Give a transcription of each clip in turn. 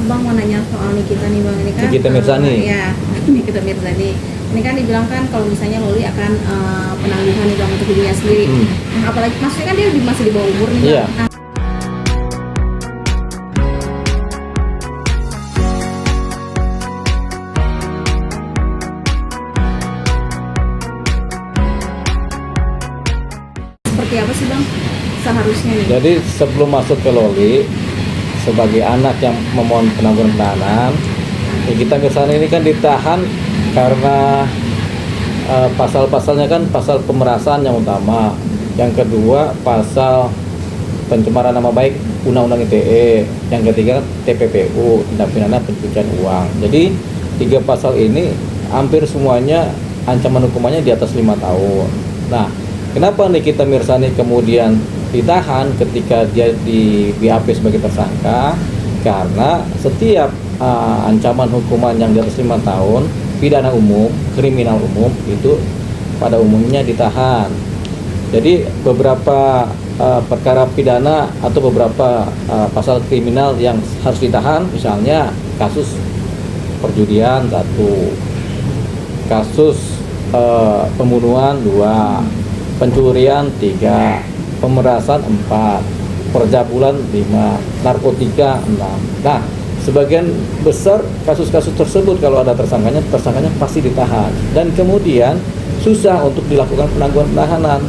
Bang mau nanya soal Nikita nih Bang, ini kan Nikita Mirzani. Ya, Nikita Mirzani. Ini kan dibilang kan kalau misalnya Loli akan penangguhan nih Bang untuk dirinya sendiri. Apalagi maksudnya kan dia masih di bawah umur nih Bang. Iya. Nah, seperti apa sih Bang seharusnya nih? Jadi sebelum masuk ke Loli, sebagai anak yang memohon penangguhan penahanan, Nikita Mirzani ini kan ditahan karena pasal-pasalnya kan pasal pemerasan yang utama, yang kedua pasal pencemaran nama baik Undang-Undang ITE, yang ketiga TPPU, tindak pidana pencucian uang. Jadi 3 pasal ini hampir semuanya ancaman hukumannya di atas 5 tahun. Nah, kenapa Nikita Mirzani kemudian ditahan ketika dia di BAP sebagai tersangka? Karena setiap ancaman hukuman yang di atas 5 tahun, pidana umum, kriminal umum itu pada umumnya ditahan. Jadi beberapa perkara pidana atau beberapa pasal kriminal yang harus ditahan, misalnya kasus perjudian 1, kasus pembunuhan 2, pencurian 3, pemerasan 4, percabulan 5, narkotika 6. Nah, sebagian besar kasus-kasus tersebut kalau ada tersangkanya pasti ditahan, dan kemudian susah untuk dilakukan penangguhan penahanan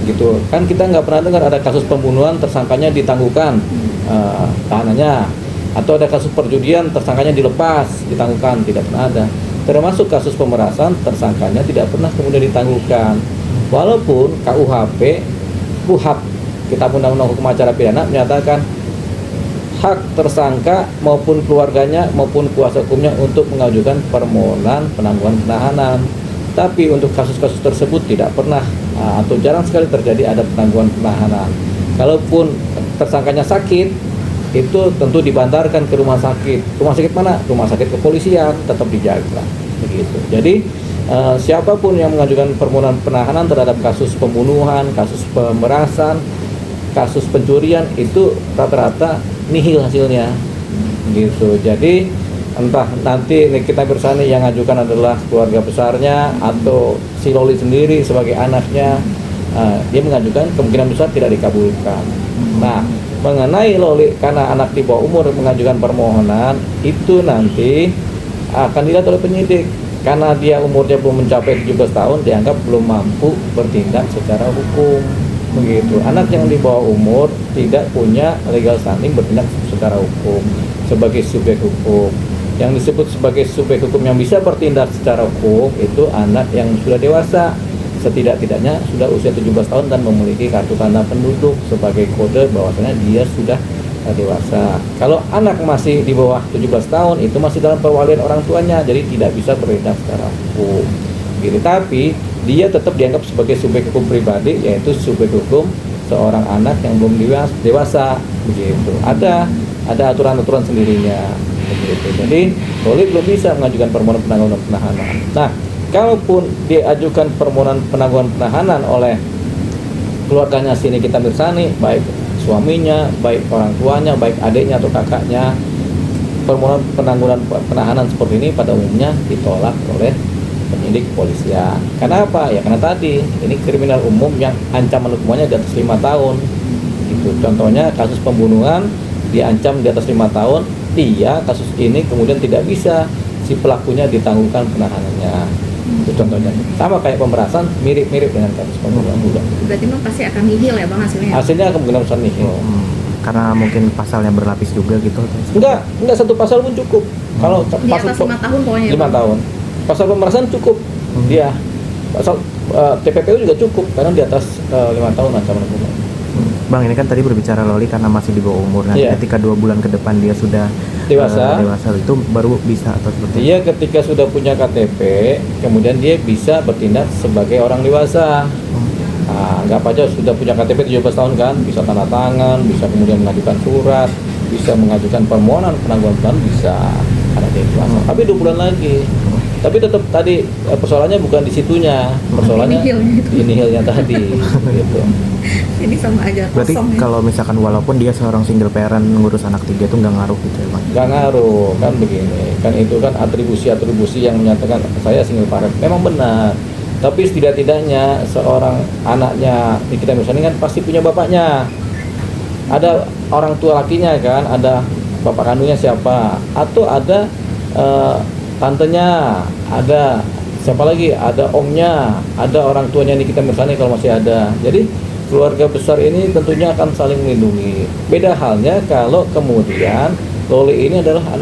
gitu kan. Kita nggak pernah dengar ada kasus pembunuhan tersangkanya ditangguhkan tahanannya, atau ada kasus perjudian tersangkanya dilepas ditangguhkan, tidak pernah ada. Termasuk kasus pemerasan tersangkanya tidak pernah kemudian ditangguhkan, walaupun KUHP Kitab Undang-Undang Hukum Acara Pidana menyatakan hak tersangka maupun keluarganya maupun kuasa hukumnya untuk mengajukan permohonan penangguhan penahanan. Tapi untuk kasus-kasus tersebut tidak pernah atau jarang sekali terjadi ada penangguhan penahanan. Kalaupun tersangkanya sakit, itu tentu dibantarkan ke rumah sakit. Rumah sakit mana? Rumah sakit kepolisian, tetap dijaga begitu. Jadi siapapun yang mengajukan permohonan penahanan terhadap kasus pembunuhan, kasus pemerasan, kasus pencurian, itu rata-rata nihil hasilnya gitu. Jadi entah nanti Nikita Mirzani yang ajukan adalah keluarga besarnya atau si Loli sendiri sebagai anaknya, dia mengajukan kemungkinan besar tidak dikabulkan. Nah, mengenai Loli karena anak di bawah umur mengajukan permohonan, itu nanti akan dilihat oleh penyidik. Karena dia umurnya belum mencapai 17 tahun, dianggap belum mampu bertindak secara hukum begitu. Anak yang di bawah umur tidak punya legal standing bertindak secara hukum sebagai subjek hukum. Yang disebut sebagai subjek hukum yang bisa bertindak secara hukum itu anak yang sudah dewasa, setidak-tidaknya sudah usia 17 tahun dan memiliki kartu tanda penduduk sebagai kode bahwasanya dia sudah dewasa. Kalau anak masih di bawah 17 tahun itu masih dalam perwalian orang tuanya, jadi tidak bisa bertindak secara hukum gitu. Tapi dia tetap dianggap sebagai subjek hukum pribadi, yaitu subjek hukum seorang anak yang belum dewasa begitu. Ada aturan-aturan sendirinya begitu. Jadi Loli belum bisa mengajukan permohonan penangguhan penahanan. Nah, kalaupun diajukan permohonan penangguhan penahanan oleh keluarganya si Nikita Mirzani, baik suaminya, baik orang tuanya, baik adiknya atau kakaknya, permohonan penangguhan penahanan seperti ini pada umumnya ditolak oleh penyidik kepolisian. Kenapa? Ya karena tadi ini kriminal umum yang ancaman hukumannya di atas 5 tahun gitu. Contohnya kasus pembunuhan diancam di atas 5 tahun, iya kasus ini kemudian tidak bisa si pelakunya ditangguhkan penahanannya. Itu contohnya. Sama kayak pemerasan, mirip-mirip dengan kasus pembunuhan juga. Berarti memang pasti akan nihil ya Bang hasilnya? Hasilnya kemungkinan besar nihil. Karena mungkin pasalnya berlapis juga gitu. Enggak satu pasal pun cukup. Kalau di atas 5 tahun pokoknya 5 tahun. Pasal pemerasan cukup. Dia pasal TPPU juga cukup karena di atas 5 tahun ancaman hukuman. Bang, ini kan tadi berbicara Loli karena masih di bawah umur. Nanti ketika 2 bulan ke depan dia sudah dewasa itu baru bisa atau seperti itu? Iya, ketika sudah punya KTP, kemudian dia bisa bertindak sebagai orang dewasa. Anggap aja sudah punya KTP 17 tahun kan, bisa tanda tangan, bisa kemudian mengajukan surat, bisa mengajukan permohonan penangguhan penahanan, bisa karena dia dewasa. Tapi 2 bulan lagi. Tapi tetap tadi persoalannya bukan di situnya, persoalannya di nihilnya tadi gitu. Jadi sama aja Berarti kosong ya. kalau misalkan walaupun dia seorang single parent ngurus anak 3 itu nggak ngaruh gitu ya Bang? Nggak ngaruh, kan begini, kan itu kan atribusi-atribusi yang menyatakan saya single parent, memang benar. Tapi setidak-tidaknya seorang anaknya, kita misalnya kan pasti punya bapaknya, ada orang tua lakinya kan, ada bapak kandungnya siapa, atau ada tantenya, ada siapa lagi, ada omnya, ada orang tuanya kita misalnya kalau masih ada. Jadi keluarga besar ini tentunya akan saling melindungi. Beda halnya kalau kemudian Loli ini adalah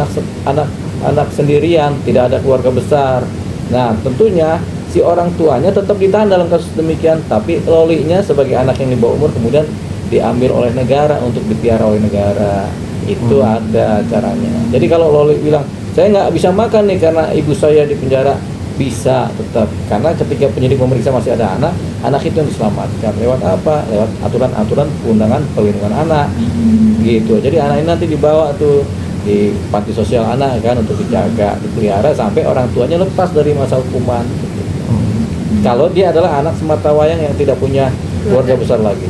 anak sendirian, tidak ada keluarga besar. Nah, tentunya si orang tuanya tetap ditahan dalam kasus demikian, tapi Lolinya sebagai anak yang di bawah umur kemudian diambil oleh negara untuk dipelihara oleh negara. Itu ada caranya. Jadi kalau Loli bilang, saya nggak bisa makan nih karena ibu saya di penjara, bisa tetap, karena ketika penyidik memeriksa masih ada anak itu yang diselamatkan lewat apa? Lewat aturan-aturan undangan perlindungan anak gitu. Jadi anak ini nanti dibawa tuh di panti sosial anak kan untuk dijaga, dipelihara sampai orang tuanya lepas dari masa hukuman gitu. Kalau dia adalah anak sematawayang yang tidak punya keluarga besar lagi.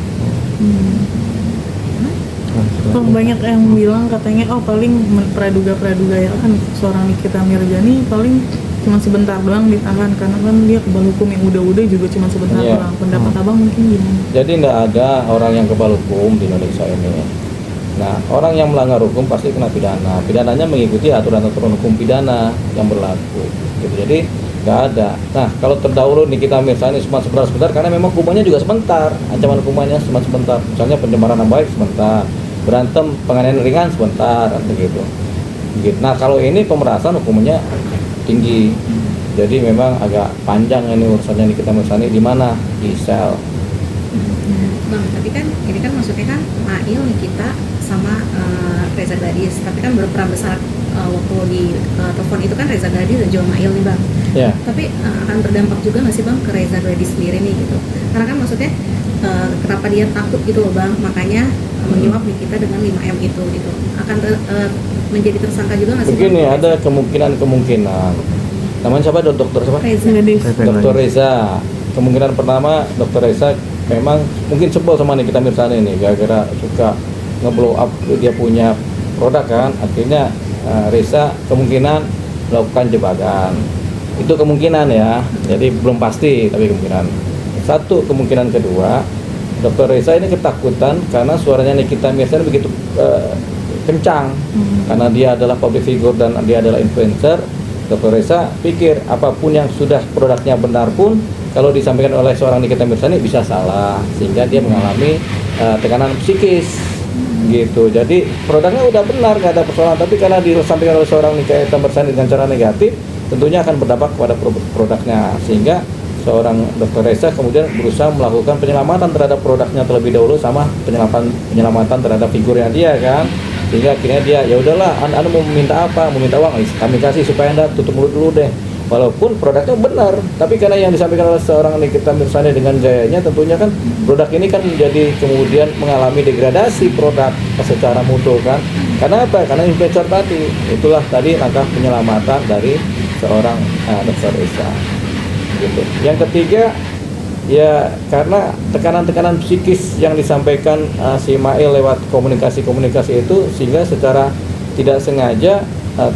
Banyak yang bilang katanya paling praduga ya kan seorang Nikita Mirzani paling cuma sebentar doang ditahan karena kan dia kebal hukum yang udah juga cuma sebentar doang. Pendapat abang mungkin gimana? Jadi tidak ada orang yang kebal hukum di Indonesia ini. Nah, orang yang melanggar hukum pasti kena pidana. Pidananya mengikuti aturan-aturan hukum pidana yang berlaku. Gitu. Jadi nggak ada. Nah, kalau terdahulu Nikita Mirzani cuma sebentar karena memang hukumannya juga sebentar. Ancaman hukumannya cuma sebentar. Misalnya pencemaran nama baik sebentar, berantem penganiayaan ringan sebentar, begitu. Nah, kalau ini pemerasan hukumannya tinggi, jadi memang agak panjang ini urusannya Nikita Mirzani di mana di sel. Bang, tapi kan ini kan maksudnya kan Mail Nikita sama Reza Gladys, tapi kan berperan besar waktu di telepon itu kan Reza Gladys dan juga Mail nih Bang. Ya. Tapi akan berdampak juga nggak sih Bang ke Reza Gladys sendiri nih gitu? Karena kan maksudnya kenapa dia takut gitu loh Bang, makanya menyuap Nikita dengan 5M itu gitu. Akan menjadi tersangka juga nggak sih? Begini, ada kemungkinan. Namanya siapa? Dokter siapa? Reza. Dokter Reza. Kemungkinan pertama Dokter Reza memang mungkin sebel sama Nikita Mirzani ini gara-gara suka nge-blow up dia punya produk kan. Akhirnya Reza kemungkinan melakukan jebakan. Itu kemungkinan ya. Jadi belum pasti tapi kemungkinan. Satu, kemungkinan kedua, Dokter Reza ini ketakutan karena suaranya Nikita Mirzani begitu kencang, karena dia adalah public figure dan dia adalah influencer. Dokter Reza pikir apapun yang sudah produknya benar pun kalau disampaikan oleh seorang Nikita Mirzani bisa salah, sehingga dia mengalami tekanan psikis gitu. Jadi produknya udah benar, nggak ada persoalan, tapi karena disampaikan oleh seorang Nikita Mirzani dengan cara negatif, tentunya akan berdampak kepada produknya, sehingga seorang Dokter Reza kemudian berusaha melakukan penyelamatan terhadap produknya terlebih dahulu sama penyelamatan terhadap figurnya dia kan, sehingga akhirnya dia ya udahlah, anda mau meminta apa, mau minta uang, kami kasih supaya anda tutup mulut dulu deh, walaupun produknya benar, tapi karena yang disampaikan oleh seorang Nikita Mirzani dengan gayanya, tentunya kan produk ini kan menjadi kemudian mengalami degradasi produk secara mutu kan. Karena apa? Karena influencer tadi. Itulah tadi langkah penyelamatan dari seorang Dokter Reza. Gitu. Yang ketiga ya karena tekanan-tekanan psikis yang disampaikan si Mail lewat komunikasi itu, sehingga secara tidak sengaja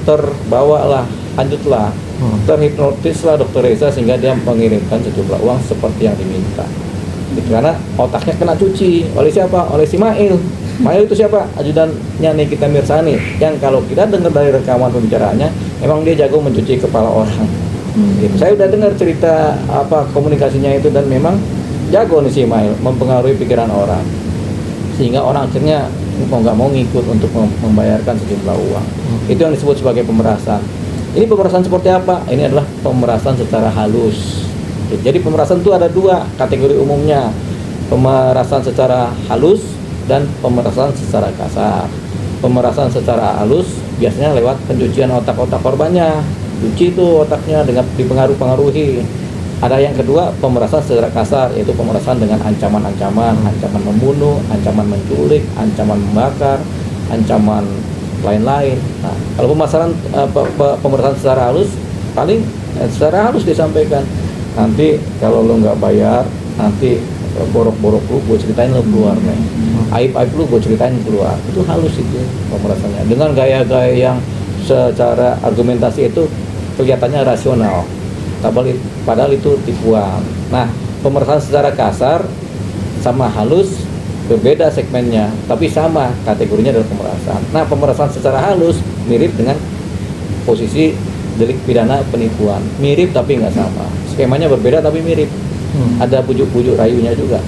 terbawalah, lanjutlah, terhipnotislah Dokter Reza sehingga dia mengirimkan sejumlah uang seperti yang diminta. Gitu, karena otaknya kena cuci oleh siapa? Oleh si Mail. Mail itu siapa? Ajudannya Nikita Mirzani, yang kalau kita dengar dari rekaman pembicaraannya memang dia jago mencuci kepala orang. Gitu. Saya udah dengar cerita komunikasinya itu, dan memang jago nih si Mail mempengaruhi pikiran orang, sehingga orang akhirnya mau nggak mau ngikut untuk membayarkan sejumlah uang. Itu yang disebut sebagai pemerasan. Ini pemerasan seperti apa? Ini adalah pemerasan secara halus. Jadi pemerasan itu ada dua kategori umumnya, pemerasan secara halus dan pemerasan secara kasar. Pemerasan secara halus biasanya lewat pencucian otak-otak korbannya, cuci itu otaknya dengan dipengaruhi. Ada yang kedua, pemerasan secara kasar, yaitu pemerasan dengan ancaman-ancaman, ancaman membunuh, ancaman menculik, ancaman membakar, ancaman lain-lain. Nah, kalau pemerasan secara halus paling secara halus disampaikan. Nanti kalau lo nggak bayar, nanti borok-borok lu gue ceritain lo keluar nih, aib-aib lu gue ceritain keluar. Itu halus itu pemerasannya, dengan gaya-gaya yang secara argumentasi itu kelihatannya rasional, padahal itu tipuan. Nah, pemerasan secara kasar sama halus berbeda segmennya, tapi sama kategorinya adalah pemerasan. Nah, pemerasan secara halus mirip dengan posisi delik pidana penipuan, mirip tapi nggak sama. Skemanya berbeda tapi mirip. Ada bujuk-bujuk rayunya juga.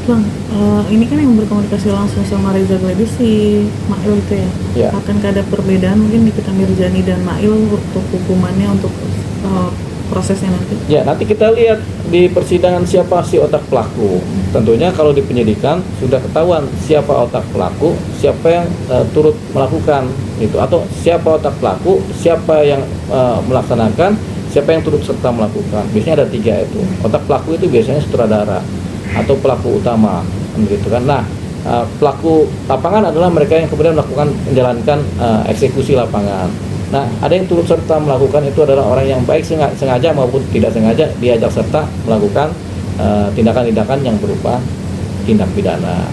Bang, ini kan yang berkomunikasi langsung sama Reza Gladys si Mail itu ya. Ya. Akankah ada perbedaan mungkin Nikita Mirzani dan Mail untuk hukumannya, untuk prosesnya nanti? Ya, nanti kita lihat di persidangan siapa si otak pelaku. Tentunya kalau di penyidikan sudah ketahuan siapa otak pelaku, siapa yang turut melakukan itu, atau siapa otak pelaku, siapa yang melaksanakan, siapa yang turut serta melakukan. Biasanya ada 3 itu. Otak pelaku itu biasanya sutradara atau pelaku utama, gitu kan. Nah, pelaku lapangan adalah mereka yang kemudian menjalankan eksekusi lapangan. Nah, ada yang turut serta melakukan, itu adalah orang yang baik sengaja maupun tidak sengaja diajak serta melakukan tindakan-tindakan yang berupa tindak pidana.